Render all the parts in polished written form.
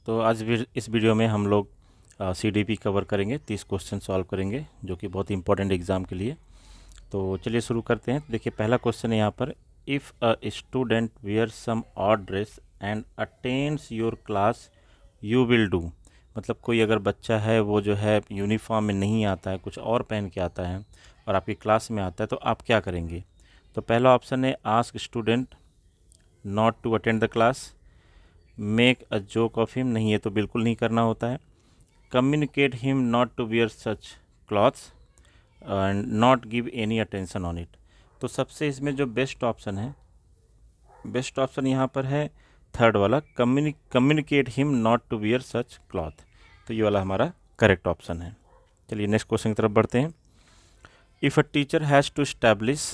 तो आज भी इस वीडियो में हम लोग CDP कवर करेंगे, 30 क्वेश्चन सॉल्व करेंगे जो कि बहुत इंपॉर्टेंट एग्ज़ाम के लिए। तो चलिए शुरू करते हैं। देखिए पहला क्वेश्चन है यहाँ पर, if a student wear some odd dress and attends your class you will do. मतलब कोई अगर बच्चा है वो जो है यूनिफॉर्म में नहीं आता है, कुछ और पहन के आता है और आपकी क्लास में आता है, तो आप क्या करेंगे? तो पहला ऑप्शन है ask student not to attend the class, make a joke of him, नहीं ये तो बिल्कुल नहीं करना होता है, communicate him not to wear such clothes and not give any attention on it. तो सबसे इसमें जो बेस्ट ऑप्शन है, बेस्ट ऑप्शन यहाँ पर है थर्ड वाला, communicate him not to wear such cloth. तो ये वाला हमारा करेक्ट ऑप्शन है। चलिए नेक्स्ट क्वेश्चन की तरफ बढ़ते हैं। If a teacher has to establish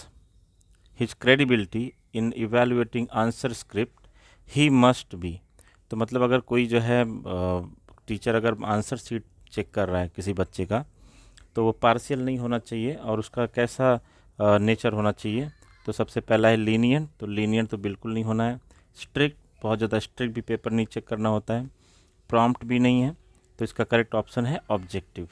his credibility in evaluating answer script he must be. तो मतलब अगर कोई जो है टीचर अगर आंसर शीट चेक कर रहा है किसी बच्चे का, तो वो पार्शियल नहीं होना चाहिए और उसका कैसा नेचर होना चाहिए? तो सबसे पहला है लीनियंट, तो लीनियंट तो बिल्कुल नहीं होना है। स्ट्रिक्ट, बहुत ज़्यादा स्ट्रिक्ट भी पेपर नहीं चेक करना होता है। प्रॉम्प्ट भी नहीं है। तो इसका करेक्ट ऑप्शन है ऑब्जेक्टिव,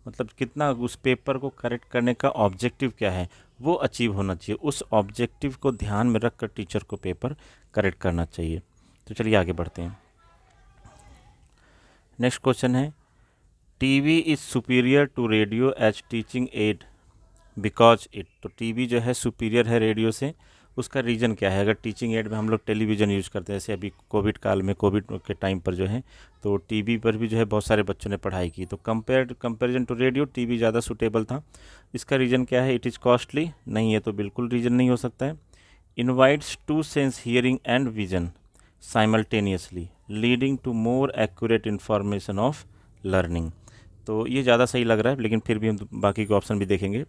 मतलब कितना उस पेपर को करेक्ट करने का ऑब्जेक्टिव क्या है वो अचीव होना चाहिए, उस ऑब्जेक्टिव को ध्यान में रखकर टीचर को पेपर करेक्ट करना चाहिए। तो चलिए आगे बढ़ते हैं। नेक्स्ट क्वेश्चन है, TV is superior to radio as teaching aid because it. तो टीवी जो है सुपीरियर है रेडियो से, उसका रीज़न क्या है? अगर टीचिंग एड में हम लोग टेलीविज़न यूज़ करते हैं, जैसे अभी कोविड काल में, कोविड के टाइम पर जो है तो टीवी पर भी जो है बहुत सारे बच्चों ने पढ़ाई की, तो कंपेरिजन टू रेडियो टीवी ज़्यादा सूटेबल था। इसका रीज़न क्या है? इट इज़ कॉस्टली, नहीं ये तो बिल्कुल रीज़न नहीं हो सकता है। Invites to sense hearing and vision simultaneously leading to more accurate information of learning. तो ये ज़्यादा सही लग रहा है, लेकिन फिर भी हम बाकी के ऑप्शन भी देखेंगे।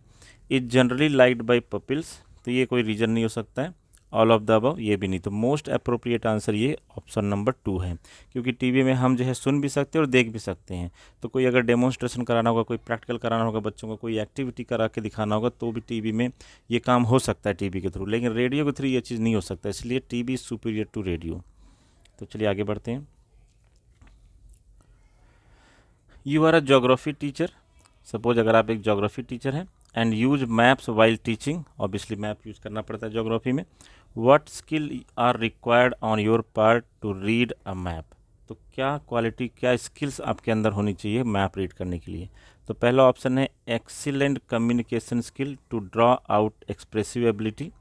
इज जनरली लाइक्ड बाई पपल्स, तो ये कोई रीज़न नहीं हो सकता है। ऑल ऑफ द अबव, ये भी नहीं। तो मोस्ट अप्रोप्रिएट आंसर ये ऑप्शन नंबर 2 है, क्योंकि टीवी में हम जो है सुन भी सकते हैं और देख भी सकते हैं। तो कोई अगर डेमोन्स्ट्रेशन कराना होगा, कोई प्रैक्टिकल कराना होगा बच्चों को, कोई एक्टिविटी करा के दिखाना होगा, तो भी टीवी में ये काम हो सकता है टीवी के थ्रू, लेकिन रेडियो के थ्रू ये चीज़ नहीं हो सकता, इसलिए टीवी सुपीरियर टू रेडियो। तो चलिए आगे बढ़ते हैं। You are a geography teacher, suppose अगर आप एक जोग्राफी टीचर हैं, and use maps while teaching, obviously map use करना पड़ता है जोग्राफी में। What skill are required on your part to read a map. तो क्या क्वालिटी, क्या स्किल्स आपके अंदर होनी चाहिए मैप रीड करने के लिए? तो पहला ऑप्शन है excellent communication skill to draw out expressive ability.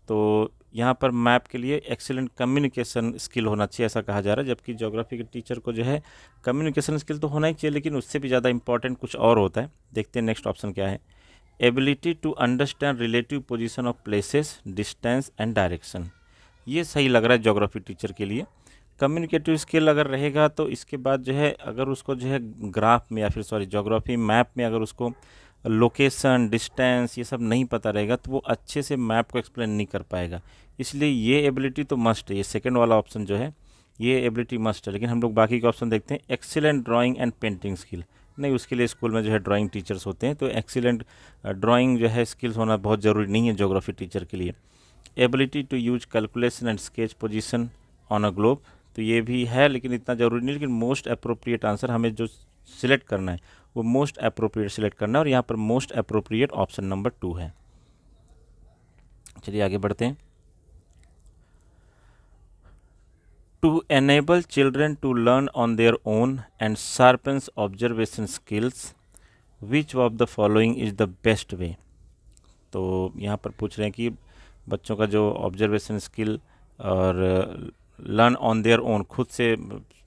तो यहाँ पर मैप के लिए एक्सीलेंट कम्युनिकेशन स्किल होना चाहिए ऐसा कहा जा रहा है, जबकि ज्योग्राफी के टीचर को जो है कम्युनिकेशन स्किल तो होना ही चाहिए, लेकिन उससे भी ज़्यादा इंपॉर्टेंट कुछ और होता है। देखते हैं नेक्स्ट ऑप्शन क्या है। Ability to understand relative position of places, distance and direction, ये सही लग रहा है ज्योग्राफी टीचर के लिए। कम्युनिकेटिव स्किल अगर रहेगा तो इसके बाद जो है अगर उसको जो है ग्राफ में या फिर सॉरी ज्योग्राफी मैप में अगर उसको लोकेशन, डिस्टेंस ये सब नहीं पता रहेगा तो वो अच्छे से मैप को एक्सप्लेन नहीं कर पाएगा। इसलिए ये एबिलिटी तो मस्ट है, ये सेकंड वाला ऑप्शन जो है ये एबिलिटी मस्ट है। लेकिन हम लोग बाकी के ऑप्शन देखते हैं। Excellent drawing and painting skill, नहीं उसके लिए स्कूल में जो है ड्राइंग टीचर्स होते हैं, तो एक्सीलेंट ड्राइंग जो है स्किल्स होना बहुत ज़रूरी नहीं है ज्योग्राफी टीचर के लिए। Ability to use calculation and sketch position on a globe, तो ये भी है लेकिन इतना ज़रूरी नहीं। लेकिन मोस्ट अप्रोप्रिएट आंसर हमें जो सिलेक्ट करना है वो मोस्ट अप्रोप्रिएट सिलेक्ट करना है, और यहाँ पर मोस्ट अप्रोप्रिएट ऑप्शन नंबर 2 है। चलिए आगे बढ़ते हैं। To enable children to learn on their own and sharpens observation skills, which of the following is the best way. तो यहाँ पर पूछ रहे हैं कि बच्चों का जो ऑब्जर्वेशन स्किल और लर्न ऑन देयर ओन, खुद से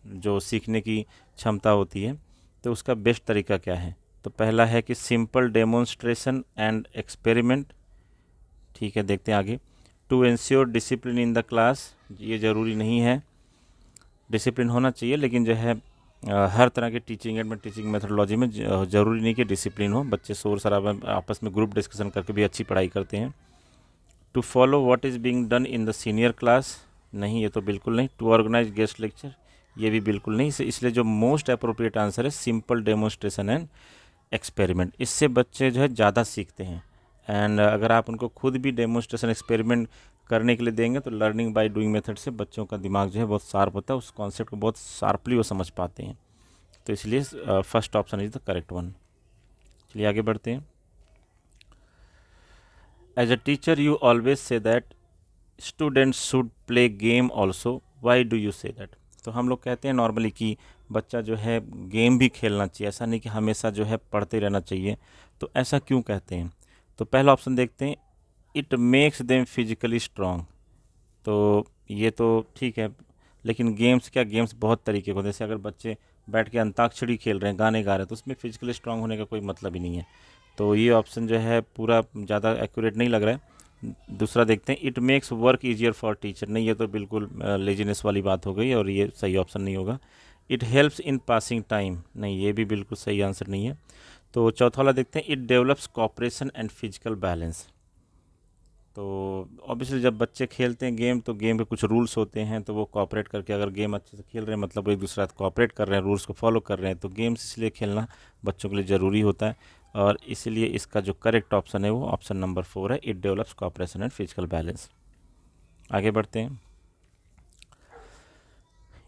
जो सीखने की क्षमता होती है, तो उसका बेस्ट तरीका क्या है? तो पहला है कि सिंपल डेमोन्स्ट्रेशन एंड एक्सपेरिमेंट, ठीक है देखते हैं आगे। To ensure discipline in the class, ये ज़रूरी नहीं है, डिसिप्लिन होना चाहिए, लेकिन जो है हर तरह के टीचिंग एड में, टीचिंग मेथोडोलॉजी में ज़रूरी नहीं कि डिसिप्लिन हो, बच्चे शोर शराबा आपस में ग्रुप डिस्कशन करके भी अच्छी पढ़ाई करते हैं। To follow what is being done in the senior class, नहीं ये तो बिल्कुल नहीं। टू ऑर्गेनाइज गेस्ट लेक्चर, ये भी बिल्कुल नहीं। इसलिए जो मोस्ट अप्रोप्रिएट आंसर है सिंपल डेमोन्स्ट्रेशन एंड एक्सपेरिमेंट, इससे बच्चे जो है ज़्यादा सीखते हैं। एंड अगर आप उनको खुद भी डेमोन्स्ट्रेशन एक्सपेरिमेंट करने के लिए देंगे तो लर्निंग बाय डूइंग मेथड से बच्चों का दिमाग जो है बहुत शार्प होता है, उस कॉन्सेप्ट को बहुत शार्पली वो समझ पाते हैं। तो इसलिए first option is the correct one. चलिए आगे बढ़ते हैं। As a teacher you always say that students should play game also, why do you say that. तो हम लोग कहते हैं नॉर्मली कि बच्चा जो है गेम भी खेलना चाहिए, ऐसा नहीं कि हमेशा जो है पढ़ते रहना चाहिए। तो ऐसा क्यों कहते हैं? तो पहला ऑप्शन देखते हैं, it makes them physically strong. तो ये तो ठीक है, लेकिन गेम्स क्या, गेम्स बहुत तरीके के होते हैं। जैसे अगर बच्चे बैठ के अंताक्षरी खेल रहे हैं, गाने गा रहे हैं, तो उसमें फिजिकली स्ट्रांग होने का कोई मतलब ही नहीं है। तो ये ऑप्शन जो है पूरा ज़्यादा एक्यूरेट नहीं लग रहा है। दूसरा देखते हैं, it makes work easier for teacher. नहीं, ये तो बिल्कुल लेजीनेस वाली बात हो गई और ये सही ऑप्शन नहीं होगा। It helps in passing time, नहीं ये भी बिल्कुल सही आंसर नहीं है। तो चौथा वाला देखते हैं, it develops cooperation and physical balance. तो ऑब्वियसली जब बच्चे खेलते हैं गेम, तो गेम के कुछ रूल्स होते हैं, तो वो कॉपरेट करके, अगर गेम अच्छे से खेल रहे हैं मतलब वो एक दूसरे साथ कॉपरेट कर रहे हैं, रूल्स को फॉलो कर रहे हैं, तो गेम्स इसलिए खेलना बच्चों के लिए ज़रूरी होता है। और इसीलिए इसका जो करेक्ट ऑप्शन है वो ऑप्शन नंबर 4 है, it develops cooperation and physical balance. आगे बढ़ते हैं।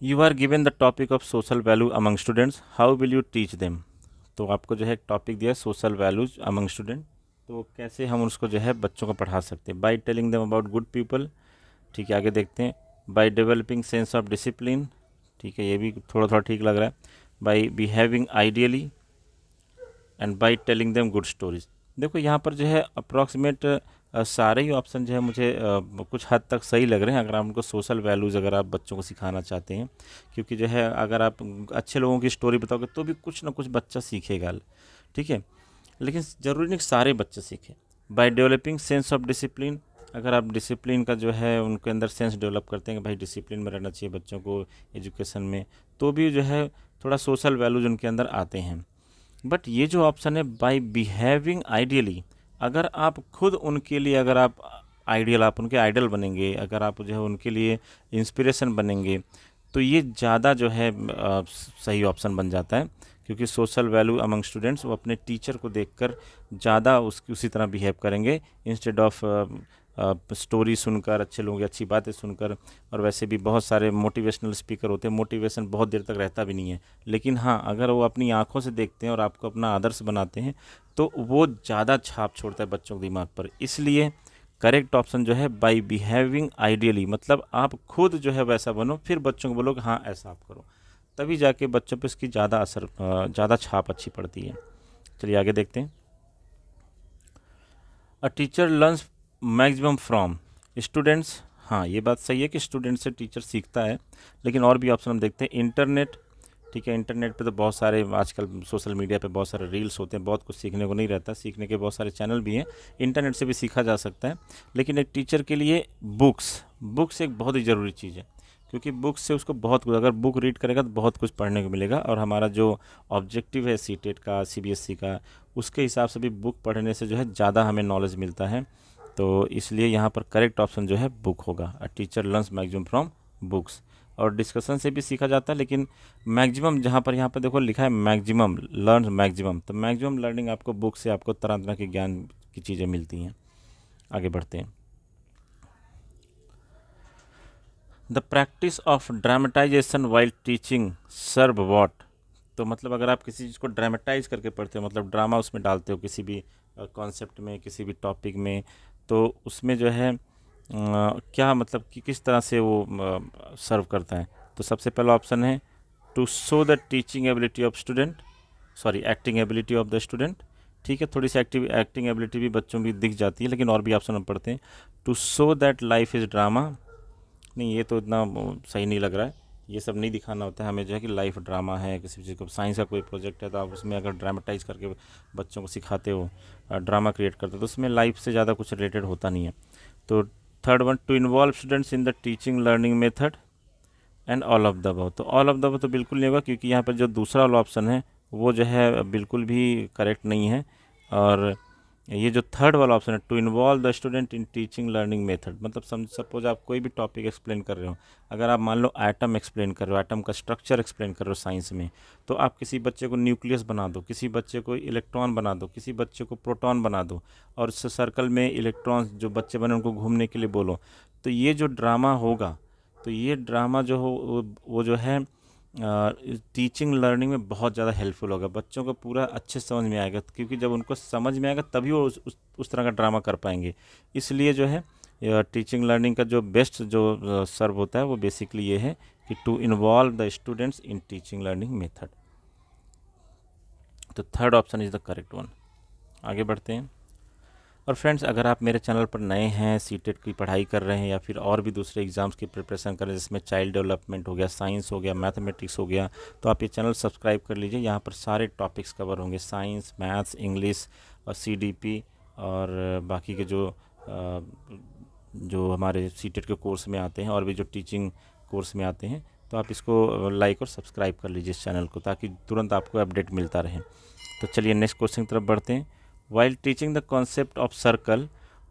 You are given the topic of social value among students, how will you teach them. तो आपको जो है एक टॉपिक दिया है सोशल वैल्यूज अमंग स्टूडेंट, तो कैसे हम उसको जो है बच्चों को पढ़ा सकते हैं? Bye telling them about good people, ठीक है। आगे देखते हैं, by developing sense of discipline, ठीक है, ये भी थोड़ा थोड़ा ठीक लग रहा है। By behaving ideally and by telling them good stories. देखो यहाँ पर जो है अप्रॉक्सीमेट सारे ही ऑप्शन जो है मुझे कुछ हद तक सही लग रहे हैं, अगर आप उनको सोशल वैल्यूज़ अगर आप बच्चों को सिखाना चाहते हैं। क्योंकि जो है अगर आप अच्छे लोगों की स्टोरी बताओगे तो भी कुछ ना कुछ बच्चा सीखेगा, ठीक है। लेकिन ज़रूरी नहीं कि सारे बच्चे सीखें। By developing sense of discipline, अगर आप डिसिप्लिन का जो है उनके अंदर सेंस डेवलप करते हैं कि भाई डिसिप्लिन में रहना चाहिए बच्चों को एजुकेशन में, तो भी जो है थोड़ा सोशल वैल्यूज उनके अंदर आते हैं। बट ये जो ऑप्शन है बाय बिहेविंग आइडियली, अगर आप खुद उनके लिए, अगर आप आइडियल, आप उनके आइडल बनेंगे, अगर आप जो है उनके लिए इंस्पिरेशन बनेंगे, तो ये ज़्यादा जो है सही ऑप्शन बन जाता है। क्योंकि सोशल वैल्यू अमंग स्टूडेंट्स, वो अपने टीचर को देखकर ज़्यादा उसी तरह बिहेव करेंगे इंस्टेड ऑफ स्टोरी सुनकर, अच्छे लोगों की अच्छी बातें सुनकर। और वैसे भी बहुत सारे मोटिवेशनल स्पीकर होते हैं, मोटिवेशन बहुत देर तक रहता भी नहीं है। लेकिन हाँ, अगर वो अपनी आंखों से देखते हैं और आपको अपना आदर्श बनाते हैं, तो वो ज़्यादा छाप छोड़ता है बच्चों के दिमाग पर। इसलिए करेक्ट ऑप्शन जो है बाय बिहेविंग आइडियली, मतलब आप खुद जो है वैसा बनो, फिर बच्चों को बोलो कि हाँ ऐसा आप करो, तभी जाके बच्चों पे इसकी ज़्यादा असर, ज़्यादा छाप अच्छी पड़ती है। चलिए आगे देखते हैं। A teacher learns maximum from students, हाँ ये बात सही है कि स्टूडेंट से टीचर सीखता है, लेकिन और भी ऑप्शन हम देखते हैं। इंटरनेट, ठीक है, इंटरनेट पे तो बहुत सारे आजकल सोशल मीडिया पे बहुत सारे रील्स होते हैं, बहुत कुछ सीखने को नहीं रहता, सीखने के बहुत सारे चैनल भी हैं, इंटरनेट से भी सीखा जा सकता है। लेकिन एक टीचर के लिए बुक्स एक बहुत ही ज़रूरी चीज़ है। क्योंकि बुक्स से उसको बहुत कुछ, अगर बुक रीड करेगा तो बहुत कुछ पढ़ने को मिलेगा। और हमारा जो ऑब्जेक्टिव है सीटेट का, सीबीएसई का, उसके हिसाब से भी बुक पढ़ने से जो है ज़्यादा हमें नॉलेज मिलता है। तो इसलिए यहाँ पर करेक्ट ऑप्शन जो है बुक होगा। A teacher learns maximum from books. और डिस्कशन से भी सीखा जाता है, लेकिन मैक्सिमम जहाँ पर, यहाँ पर देखो लिखा है मैक्सिमम लर्न मैक्सिमम, तो मैक्सिमम लर्निंग आपको बुक से आपको तरह तरह के ज्ञान की चीज़ें मिलती हैं। आगे बढ़ते हैं। The practice of dramatization while teaching serve what. तो मतलब अगर आप किसी चीज़ को ड्रामेटाइज करके पढ़ते हो, मतलब ड्रामा उसमें डालते हो किसी भी कॉन्सेप्ट में, किसी भी टॉपिक में, तो उसमें जो है क्या मतलब कि किस तरह से वो सर्व करता है? तो सबसे पहला ऑप्शन है to show the teaching ability of student, sorry acting ability of the student, ठीक है। थोड़ी सी एक्टिंग एबिलिटी भी बच्चों की दिख जाती है, लेकिन और भी ऑप्शन हम पढ़ते हैं। To show that life is drama, नहीं ये तो इतना सही नहीं लग रहा है, ये सब नहीं दिखाना होता है हमें, जो है कि लाइफ ड्रामा है। किसी चीज़ को, साइंस का कोई प्रोजेक्ट है तो आप उसमें अगर ड्रामेटाइज करके बच्चों को सिखाते हो, ड्रामा क्रिएट करते हो, तो उसमें लाइफ से ज़्यादा कुछ रिलेटेड होता नहीं है। तो third one, to involve students in the teaching learning method and all of the above. तो ऑल ऑफ द अबव तो बिल्कुल नहीं होगा, क्योंकि यहाँ पर जो दूसरा वाला ऑप्शन है वो जो है बिल्कुल भी करेक्ट नहीं है। और ये जो थर्ड वाला ऑप्शन है, to involve the student in teaching learning method, मतलब सपोज आप कोई भी टॉपिक एक्सप्लेन कर रहे हो, अगर आप मान लो एटम एक्सप्लेन कर रहे हो, एटम का स्ट्रक्चर एक्सप्लेन कर रहे हो साइंस में, तो आप किसी बच्चे को न्यूक्लियस बना दो, किसी बच्चे को इलेक्ट्रॉन बना दो, किसी बच्चे को प्रोटॉन बना दो, और उस सर्कल में इलेक्ट्रॉन्स जो बच्चे बने उनको घूमने के लिए बोलो, तो ये जो ड्रामा होगा, तो ये ड्रामा जो हो वो जो है टीचिंग लर्निंग में बहुत ज़्यादा हेल्पफुल होगा, बच्चों को पूरा अच्छे से समझ में आएगा, क्योंकि जब उनको समझ में आएगा तभी वो उस तरह का ड्रामा कर पाएंगे। इसलिए जो है टीचिंग लर्निंग का जो बेस्ट जो सर्व होता है वो बेसिकली ये है कि to involve the students in teaching learning method. तो third option is the correct one. आगे बढ़ते हैं। और फ्रेंड्स, अगर आप मेरे चैनल पर नए हैं, सीटेट की पढ़ाई कर रहे हैं या फिर और भी दूसरे एग्ज़ाम्स की प्रिपरेशन कर रहे हैं, जिसमें चाइल्ड डेवलपमेंट हो गया, साइंस हो गया, मैथमेटिक्स हो गया, तो आप ये चैनल सब्सक्राइब कर लीजिए। यहाँ पर सारे टॉपिक्स कवर होंगे, साइंस, मैथ्स, इंग्लिश और सीडीपी और बाकी के जो हमारे सीटेट के कोर्स में आते हैं और भी जो टीचिंग कोर्स में आते हैं, तो आप इसको लाइक और सब्सक्राइब कर लीजिए इस चैनल को, ताकि तुरंत आपको अपडेट मिलता रहे। तो चलिए नेक्स्ट क्वेश्चन की तरफ बढ़ते हैं। While teaching the concept of circle,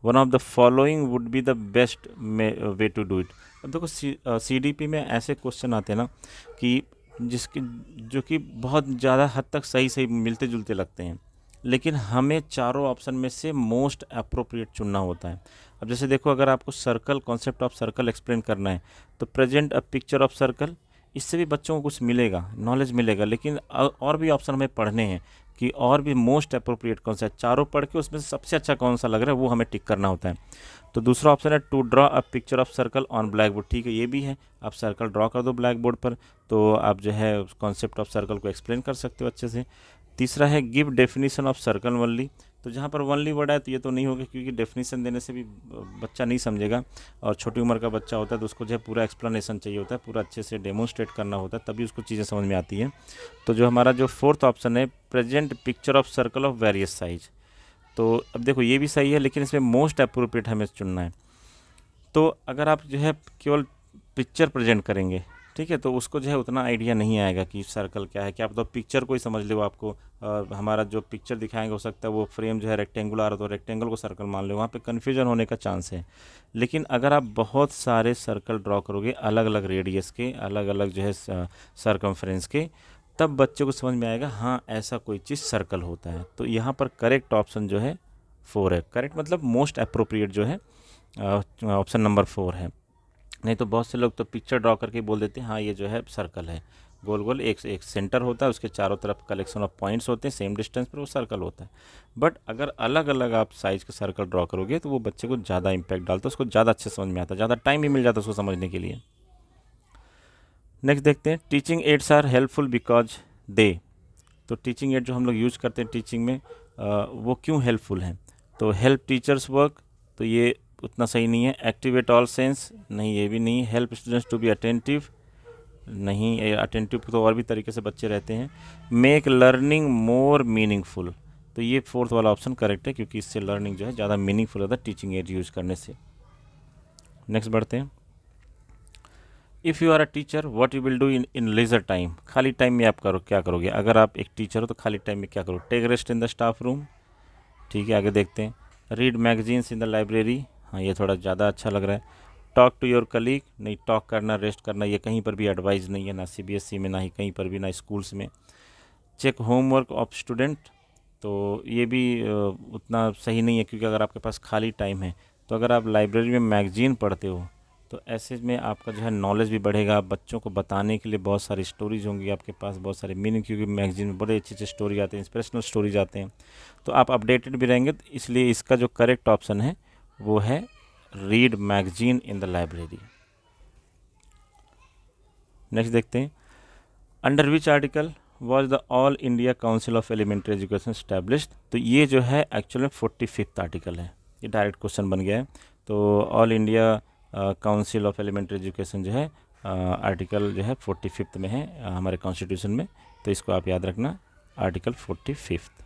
one of the following would be the best way to do it। अब देखो CDP में ऐसे क्वेश्चन आते हैं ना कि जिसकी जो कि बहुत ज़्यादा हद तक सही सही मिलते जुलते लगते हैं, लेकिन हमें चारों ऑप्शन में से मोस्ट अप्रोप्रिएट चुनना होता है। अब जैसे देखो, अगर आपको circle, concept of circle explain करना है, तो present a picture of circle, इससे भी बच्चों को कुछ मिलेगा, नॉलेज मिलेगा, लेकिन और भी ऑप्शन हमें पढ़ने हैं कि और भी मोस्ट अप्रोप्रिएट कौन सा है। चारों पढ़ के उसमें से सबसे अच्छा कौन सा लग रहा है वो हमें टिक करना होता है। तो दूसरा ऑप्शन है to draw a picture of circle on black board. ठीक है, ये भी है, आप सर्कल ड्रॉ कर दो ब्लैक बोर्ड पर, तो आप जो है कॉन्सेप्ट ऑफ सर्कल को एक्सप्लेन कर सकते हो अच्छे से। तीसरा है give definition of circle only. तो जहाँ पर वनली वर्ड है तो ये तो नहीं होगा, क्योंकि डेफिनेशन देने से भी बच्चा नहीं समझेगा, और छोटी उम्र का बच्चा होता है तो उसको जो है पूरा एक्सप्लेनेशन चाहिए होता है, पूरा अच्छे से डेमोन्स्ट्रेट करना होता है, तभी उसको चीज़ें समझ में आती हैं। तो जो हमारा जो फोर्थ ऑप्शन है, present picture of circle of various size, तो अब देखो ये भी सही है, लेकिन इसमें मोस्ट अप्रोप्रिएट हमें चुनना है। तो अगर आप जो है केवल पिक्चर प्रेजेंट करेंगे, ठीक है, तो उसको जो है उतना आइडिया नहीं आएगा कि सर्कल क्या है, क्या आप तो पिक्चर को ही समझ लो। आपको हमारा जो पिक्चर दिखाएंगे हो सकता है वो फ्रेम जो है रेक्टेंगुलर, तो रेक्टेंगल को सर्कल मान लो, वहाँ पे कन्फ्यूजन होने का चांस है। लेकिन अगर आप बहुत सारे सर्कल ड्रॉ करोगे अलग अलग रेडियस के, अलग अलग जो है सरकमफ्रेंस के, तब बच्चे को समझ में आएगा हाँ ऐसा कोई चीज़ सर्कल होता है। तो यहाँ पर करेक्ट ऑप्शन जो है 4 है। करेक्ट मतलब मोस्ट अप्रोप्रिएट जो है ऑप्शन नंबर 4 है। नहीं तो बहुत से लोग तो पिक्चर ड्रॉ करके बोल देते हैं हाँ ये जो है सर्कल है, गोल गोल एक सेंटर होता है, उसके चारों तरफ कलेक्शन ऑफ पॉइंट्स होते हैं सेम डिस्टेंस पर, वो सर्कल होता है। बट अगर अलग अलग आप साइज़ के सर्कल ड्रॉ करोगे तो वो बच्चे को ज़्यादा इंपैक्ट डालता है, उसको ज़्यादा अच्छे समझ में आता है, ज़्यादा टाइम भी मिल जाता है उसको समझने के लिए। नेक्स्ट देखते हैं, teaching aids are helpful because they. तो टीचिंग एड जो हम लोग यूज़ करते हैं टीचिंग में, वो क्यों हेल्पफुल हैं? तो हेल्प टीचर्स वर्क, तो ये उतना सही नहीं है। एक्टिवेट ऑल सेंस, नहीं ये भी नहीं। Help students to be attentive, नहीं, अटेंटिव तो और भी तरीके से बच्चे रहते हैं। मेक लर्निंग मोर मीनिंगफुल, तो ये फोर्थ वाला ऑप्शन करेक्ट है, क्योंकि इससे लर्निंग जो है ज़्यादा मीनिंगफुल होता है टीचिंग एड यूज़ करने से। नेक्स्ट बढ़ते हैं। If you are a teacher what you will do in leisure time, खाली टाइम में आप क्या करोगे? अगर आप एक टीचर हो तो खाली टाइम में क्या करोगे? Take rest in the staff room, ठीक है, आगे देखते हैं। Read magazines in the library, हाँ ये थोड़ा ज़्यादा अच्छा लग रहा है। टॉक टू योर कलीग, नहीं, टॉक करना, रेस्ट करना, ये कहीं पर भी एडवाइस नहीं है, ना CBSE में, ना ही कहीं पर भी, ना स्कूल्स में। चेक होमवर्क ऑफ स्टूडेंट, तो ये भी उतना सही नहीं है, क्योंकि अगर आपके पास खाली टाइम है तो अगर आप लाइब्रेरी में मैगजीन पढ़ते हो तो ऐसे में आपका जो है नॉलेज भी बढ़ेगा, बच्चों को बताने के लिए बहुत सारी स्टोरीज होंगी आपके पास, बहुत सारे मीनिंग, क्योंकि मैगजीन में बड़े अच्छे अच्छे स्टोरी आते हैं, इंस्पिरेशनल स्टोरीज आते हैं, तो आप अपडेटेड भी रहेंगे। तो इसलिए इसका जो करेक्ट ऑप्शन है वो है read magazine in the library. Next देखते हैं, under which article was the all India council of elementary education established. तो ये जो है एक्चुअल में 45th आर्टिकल है, ये डायरेक्ट क्वेश्चन बन गया है। तो all India council of elementary education जो है आर्टिकल जो है 45th में है हमारे कॉन्स्टिट्यूशन में, तो इसको आप याद रखना, आर्टिकल 45th।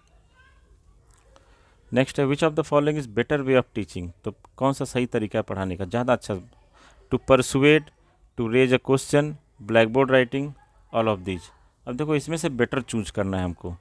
नेक्स्ट है, which of the following is better way of teaching. तो कौन सा सही तरीका है पढ़ाने का, ज़्यादा अच्छा? To persuade, to raise a question, black board writing, all of these. अब देखो इसमें से बेटर चूज करना है हमको,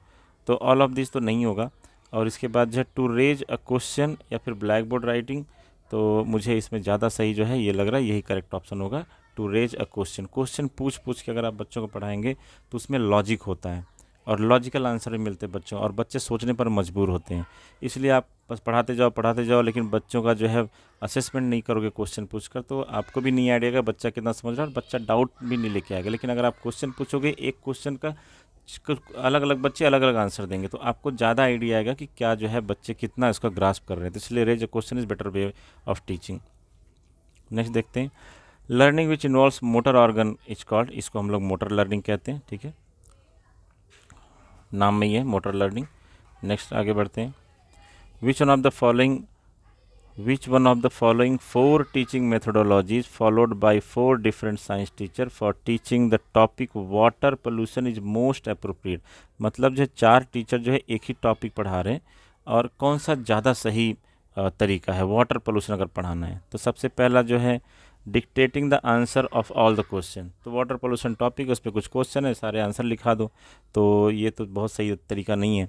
तो ऑल ऑफ दिस तो नहीं होगा। और इसके बाद जो है टू रेज अ क्वेश्चन या फिर ब्लैक बोर्ड राइटिंग, तो मुझे इसमें ज़्यादा सही जो है ये लग रहा है, यही करेक्ट ऑप्शन होगा, to raise a question. Question पूछ के अगर आप बच्चों को पढ़ाएंगे तो उसमें लॉजिक होता है और लॉजिकल आंसर भी मिलते हैं बच्चों, और बच्चे सोचने पर मजबूर होते हैं। इसलिए आप बस पढ़ाते जाओ, लेकिन बच्चों का जो है असेसमेंट नहीं करोगे क्वेश्चन पूछकर, तो आपको भी नहीं आइडिया बच्चा कितना समझ रहा है, और बच्चा डाउट भी नहीं लेके आएगा। लेकिन अगर आप क्वेश्चन पूछोगे, एक क्वेश्चन का अलग अलग बच्चे अलग अलग आंसर देंगे, तो आपको ज़्यादा आइडिया आएगा कि क्या जो है बच्चे कितना इसका ग्रास्प कर रहे हैं। तो इसलिए raise a question is better way of teaching. Next देखते हैं, learning which involves motor organ is called, इसको हम लोग मोटर लर्निंग कहते हैं। ठीक है, नाम में ही है मोटर लर्निंग। नेक्स्ट आगे बढ़ते हैं, which one of the following 4 teaching methodologies followed by 4 different science teacher for teaching the topic water pollution is most appropriate। मतलब जो 4 टीचर जो है एक ही टॉपिक पढ़ा रहे हैं, और कौन सा ज़्यादा सही तरीका है वाटर पोल्यूशन अगर पढ़ाना है। तो सबसे पहला जो है dictating the answer of all the question, तो वाटर पोल्यूशन टॉपिक है, उस पर कुछ क्वेश्चन है, सारे आंसर लिखा दो, तो ये तो बहुत सही तरीका नहीं है।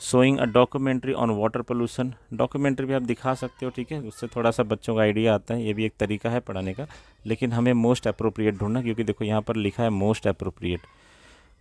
Showing a documentary on water pollution, documentary भी आप दिखा सकते हो, ठीक है, उससे थोड़ा सा बच्चों का आइडिया आता है, ये भी एक तरीका है पढ़ाने का, लेकिन हमें मोस्ट अप्रोप्रिएट ढूंढना, क्योंकि देखो यहाँ पर लिखा है most appropriate.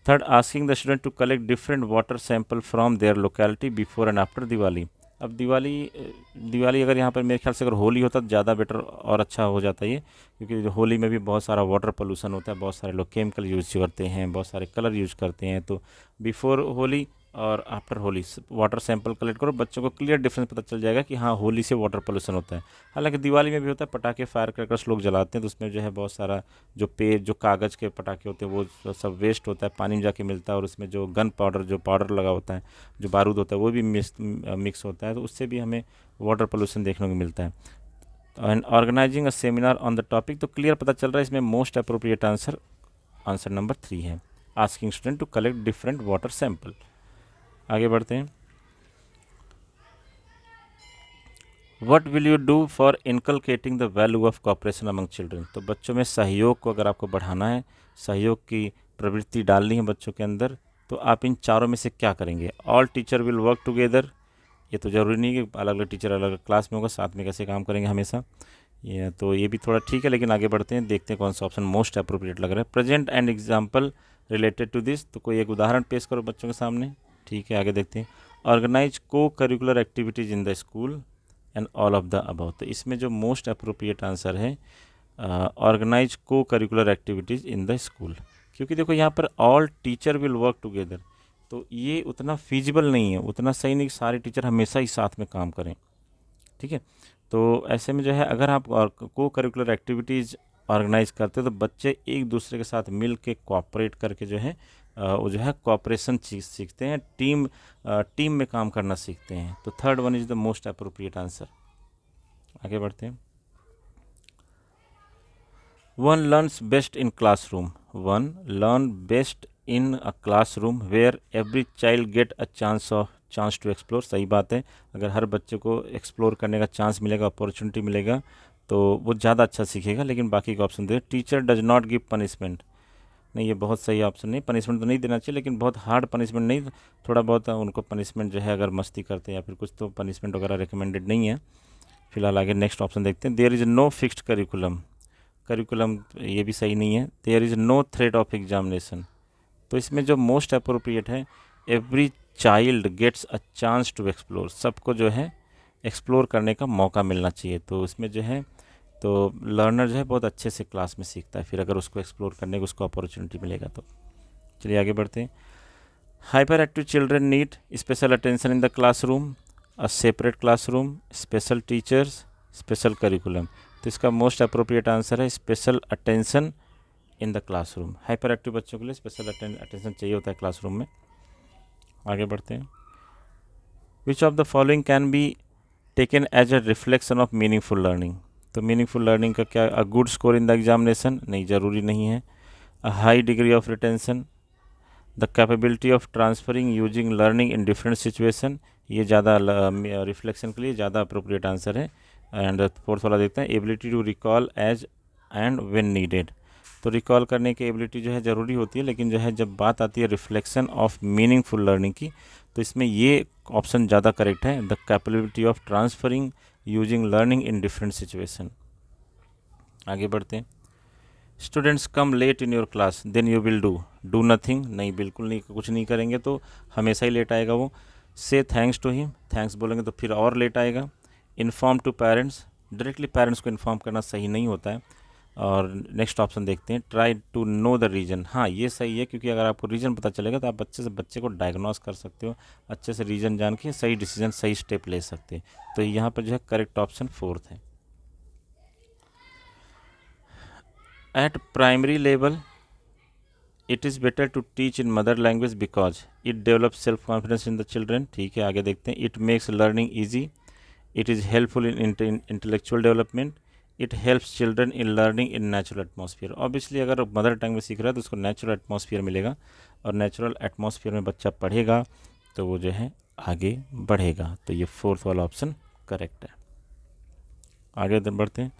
Third, asking the student to collect different water sample from their locality before and after Diwali. अब दिवाली अगर यहाँ पर मेरे ख्याल से अगर होली होता तो ज़्यादा बेटर और अच्छा हो जाता ये, क्योंकि होली में भी बहुत सारा वाटर पोल्यूशन होता है, बहुत सारे लोग केमिकल यूज़ करते हैं, बहुत सारे कलर यूज़ करते हैं। तो बिफोर होली और after holy water sample collect करो, बच्चों को क्लियर डिफरेंस पता चल जाएगा कि हाँ होली से वाटर पोल्यूशन होता है। हालांकि दिवाली में भी होता है, पटाखे फायर क्रैकर्स लोग जलाते हैं, तो उसमें जो है बहुत सारा जो कागज़ के पटाखे होते हैं वो सब वेस्ट होता है, पानी में जाके मिलता है, और उसमें जो गन पाउडर जो पाउडर लगा होता है, जो बारूद होता है, वो भी मिक्स होता है, तो उससे भी हमें वाटर पोल्यूशन देखने को मिलता है। And organising a seminar on the topic, तो क्लियर पता चल रहा है इसमें मोस्ट अप्रोप्रिएट आंसर नंबर 3 है, asking student to collect different water sample. आगे बढ़ते हैं, what will you do for inculcating the value of cooperation among children, तो बच्चों में सहयोग को अगर आपको बढ़ाना है, सहयोग की प्रवृत्ति डालनी है बच्चों के अंदर, तो आप इन चारों में से क्या करेंगे। All teacher will work together, ये तो ज़रूरी नहीं है कि अलग अलग टीचर अलग अलग क्लास में होगा, साथ में कैसे काम करेंगे हमेशा, ये भी थोड़ा ठीक है, लेकिन आगे बढ़ते हैं, देखते हैं कौन सा ऑप्शन मोस्ट अप्रोप्रिएट लग रहा है। Present and example related to this, तो कोई एक उदाहरण पेश करो बच्चों के सामने। ठीक है, आगे देखते हैं, ऑर्गेनाइज को curricular activities in the school and all of the above, तो इसमें जो मोस्ट अप्रोप्रिएट आंसर है ऑर्गेनाइज को curricular activities in the school, क्योंकि देखो यहाँ पर all teacher will work together, तो ये उतना फीजिबल नहीं है, उतना सही नहीं कि सारे टीचर हमेशा ही साथ में काम करें। ठीक है, तो ऐसे में जो है अगर आप को करिकुलर एक्टिविटीज़ ऑर्गेनाइज करते हो, तो बच्चे एक दूसरे के साथ मिल के कोऑपरेट करके जो है वो जो है कोऑपरेशन सीखते हैं, टीम में काम करना सीखते हैं। तो third one is the most appropriate answer. आगे बढ़ते हैं, one learns best in classroom, one learn best in a classroom where every child get a chance to explore, सही बात है, अगर हर बच्चे को एक्सप्लोर करने का चांस मिलेगा, अपॉर्चुनिटी मिलेगा, तो वो ज़्यादा अच्छा सीखेगा। लेकिन बाकी का option they, teacher does not give punishment, नहीं ये बहुत सही ऑप्शन नहीं, पनिशमेंट तो नहीं देना चाहिए, लेकिन बहुत हार्ड पनिशमेंट नहीं, थोड़ा बहुत उनको पनिशमेंट जो है अगर मस्ती करते हैं या फिर कुछ, तो पनिशमेंट वगैरह रिकमेंडेड नहीं है फिलहाल। आगे नेक्स्ट ऑप्शन देखते हैं, there is no fixed curriculum, ये भी सही नहीं है। There is no threat of examination, तो इसमें जो मोस्ट अप्रोप्रिएट है, every child gets a chance to explore, सबको जो है एक्सप्लोर करने का मौका मिलना चाहिए। तो इसमें जो है तो लर्नर जो है बहुत अच्छे से क्लास में सीखता है, फिर अगर उसको एक्सप्लोर करने की उसको अपॉर्चुनिटी मिलेगा तो। चलिए आगे बढ़ते हैं, hyper active children need special attention in the classroom, a separate classroom, special teachers, special curriculum, तो इसका मोस्ट अप्रोप्रिएट आंसर है special attention in the classroom. Hyper active बच्चों के लिए स्पेशल अटेंशन चाहिए होता है क्लासरूम में। आगे बढ़ते हैं, which of the following can be taken as a reflection of meaningful learning, तो मीनिंगफुल लर्निंग का क्या, a good score in the examination, नहीं ज़रूरी नहीं है। A high degree of retention, the capability of transferring using learning in different situation, ये ज़्यादा reflection के लिए ज़्यादा अप्रोप्रिएट आंसर है। एंड फोर्थ वाला देखते हैं, ability to recall as and when needed, तो रिकॉल करने की एबिलिटी जो है ज़रूरी होती है, लेकिन जो है जब बात आती है रिफ्लेक्शन ऑफ मीनिंगफुल लर्निंग की, तो इसमें ये ऑप्शन ज़्यादा करेक्ट है, the capability of transferring using learning in different situation. आगे बढ़ते हैं। Students come late in your class then you will do nothing, नहीं बिल्कुल नहीं, कुछ नहीं करेंगे तो हमेशा ही लेट आएगा वो। से थैंक्स टू हिम, थैंक्स बोलेंगे तो फिर और लेट आएगा। Inform to parents, directly parents को इन्फॉर्म करना सही नहीं होता है। और नेक्स्ट ऑप्शन देखते हैं, try to know the reason, हाँ ये सही है, क्योंकि अगर आपको रीज़न पता चलेगा तो आप बच्चे को डायग्नोस कर सकते हो, अच्छे से रीज़न जान के सही डिसीजन सही स्टेप ले सकते हैं। तो यहाँ पर जो है करेक्ट ऑप्शन 4th है। At primary level it is better to teach in mother language because it develop self confidence in the children. ठीक है, आगे देखते हैं। It makes learning easy, it is helpful in intellectual development, it helps children in learning in natural atmosphere. Obviously अगर mother tongue में सीख रहा है तो उसको नेचुरल एटमॉस्फेयर मिलेगा, और नेचुरल एटमॉस्फेयर में बच्चा पढ़ेगा तो वो जो है आगे बढ़ेगा। तो ये 4th वाला ऑप्शन करेक्ट है। आगे बढ़ते हैं।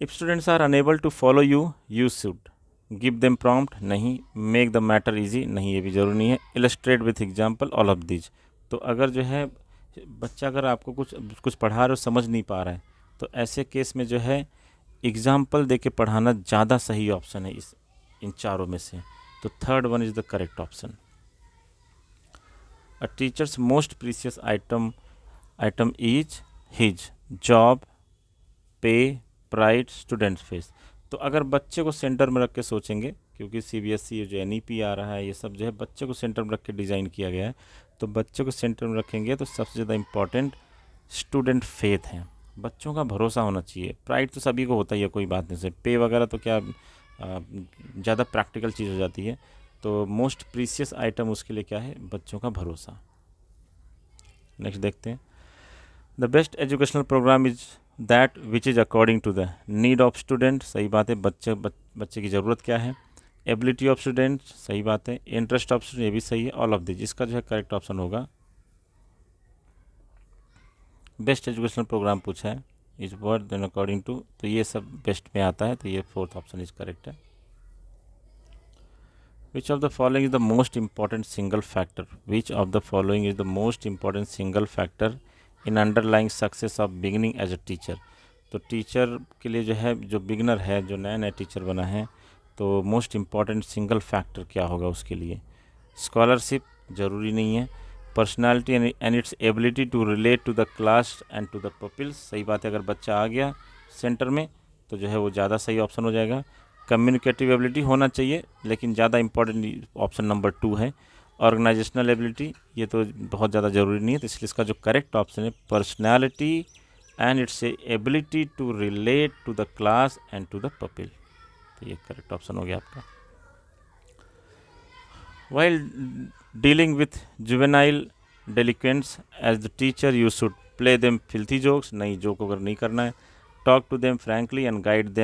If students are unable to follow you should give them prompt, नहीं। मेक द मैटर ईजी, नहीं ये भी ज़रूरी नहीं है। Illustrate with example all of these, तो अगर जो है बच्चा अगर आपको कुछ पढ़ा रहे हो समझ नहीं पा रहा है तो ऐसे केस में जो है एग्जाम्पल दे के पढ़ाना ज़्यादा सही ऑप्शन है इन चारों में से। तो 3rd one is the correct option. A teachers most precious item is his job, पे, प्राइड, स्टूडेंट्स फेस। तो अगर बच्चे को सेंटर में रख के सोचेंगे, क्योंकि सीबीएसई जो एनईपी आ रहा है ये सब जो है बच्चे को सेंटर में रख के डिज़ाइन किया गया है, तो बच्चे को सेंटर में रखेंगे तो सबसे ज़्यादा इम्पॉर्टेंट स्टूडेंट फेथ है, बच्चों का भरोसा होना चाहिए। प्राइड तो सभी को होता ही है, कोई बात नहीं से। पे वगैरह तो क्या ज़्यादा प्रैक्टिकल चीज़ हो जाती है, तो मोस्ट प्रीसियस आइटम उसके लिए क्या है, बच्चों का भरोसा। नेक्स्ट देखते हैं। The best educational programme is that which is according to the need of student, सही बात है, बच्चे की ज़रूरत क्या है। एबिलिटी ऑफ स्टूडेंट, सही बात है। इंटरेस्ट ऑफ स्टूडेंट, ये भी सही है। ऑल ऑफ दिस, इसका जो है करेक्ट ऑप्शन होगा। बेस्ट एजुकेशनल प्रोग्राम पूछा है, is word then according to, तो ये सब बेस्ट में आता है, तो ये 4th ऑप्शन इज करेक्ट है। Which of the following is the most important single factor, which of the following is the most important single factor in underlying success of beginning as a teacher. तो teacher के लिए जो है, जो beginner है, जो नया नया टीचर बना है, तो मोस्ट इम्पॉर्टेंट सिंगल फैक्टर क्या होगा उसके लिए। स्कॉलरशिप ज़रूरी नहीं है। Personality and its ability to relate to the class and to the peoples, सही बात है, अगर बच्चा आ गया सेंटर में तो जो है वो ज़्यादा सही ऑप्शन हो जाएगा। कम्युनिकेटिव एबिलिटी होना चाहिए, लेकिन ज़्यादा इंपॉर्टेंट ऑप्शन नंबर 2 है। ऑर्गेनाइजेशनल एबिलिटी, ये तो बहुत ज़्यादा ज़रूरी नहीं है, तो इसलिए इसका जो करेक्ट ऑप्शन है personality and its ability to relate to the class and to the people, तो ये करेक्ट ऑप्शन हो गया आपका। While dealing with juvenile delinquents as the teacher you should play them filthy jokes, नहीं joke अगर नहीं करना है। Talk to them frankly and guide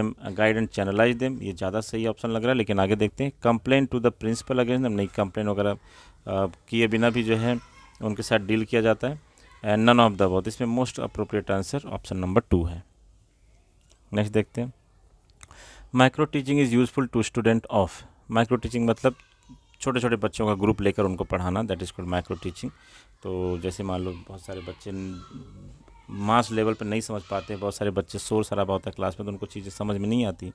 and channelise them, ये ज़्यादा सही ऑप्शन लग रहा है, लेकिन आगे देखते हैं। Complain to the principal against them, नहीं, कंप्लेन वगैरह किए बिना भी जो है उनके साथ डील किया जाता है। And none of the above, इसमें most appropriate answer option number 2 है। नेक्स्ट देखते हैं। Micro teaching is useful to student of, micro teaching मतलब छोटे छोटे बच्चों का ग्रुप लेकर उनको पढ़ाना, that is called micro teaching. तो जैसे मान लो बहुत सारे बच्चे मास लेवल पर नहीं समझ पाते, बहुत सारे बच्चे शोर शराबा होता है क्लास में तो उनको चीज़ें समझ में नहीं आती,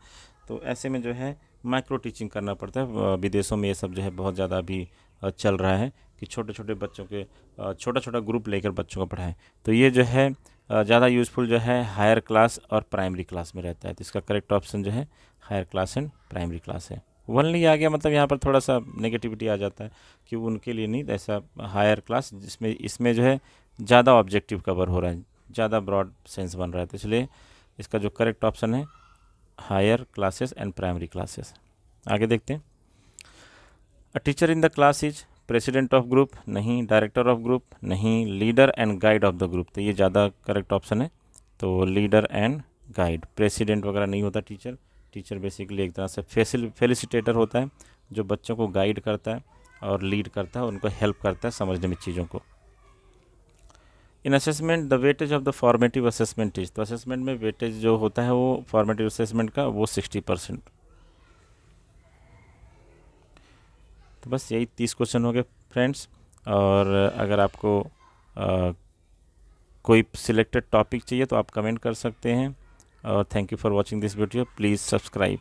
तो ऐसे में जो है माइक्रो टीचिंग करना पड़ता है। विदेशों में ये सब जो है बहुत ज़्यादा अभी चल रहा है कि छोटे छोटे बच्चों के छोटा छोटा ग्रुप लेकर बच्चों को पढ़ाएं। तो ये जो है ज़्यादा यूज़फुल जो है हायर क्लास और प्राइमरी क्लास में रहता है, तो इसका करेक्ट ऑप्शन जो है higher class and primary class है। ओनली आ गया मतलब यहाँ पर थोड़ा सा नेगेटिविटी आ जाता है कि उनके लिए नहीं, ऐसा हायर क्लास जिसमें इसमें जो है ज़्यादा ऑब्जेक्टिव कवर हो रहा है, ज़्यादा ब्रॉड सेंस बन रहा है, तो इसलिए इसका जो करेक्ट ऑप्शन है higher classes and primary classes. आगे देखते हैं। A teacher in the class is president of group, नहीं। डायरेक्टर ऑफ ग्रुप, नहीं। Leader and guide of the group, तो ये ज़्यादा करेक्ट ऑप्शन है, तो लीडर एंड गाइड। प्रेसिडेंट वगैरह नहीं होता टीचर, टीचर बेसिकली एक तरह से फेलिसिटेटर होता है जो बच्चों को गाइड करता है और लीड करता है, उनको हेल्प करता है समझने में चीज़ों को। In assessment the weightage of the formative assessment is, तो असेसमेंट में वेटेज जो होता है वो फॉर्मेटिव असेसमेंट का वो 60%। तो बस यही 30 क्वेश्चन हो गए फ्रेंड्स। और अगर आपको कोई सिलेक्टेड टॉपिक चाहिए तो आप कमेंट कर सकते हैं। और thank you for watching this video, please subscribe.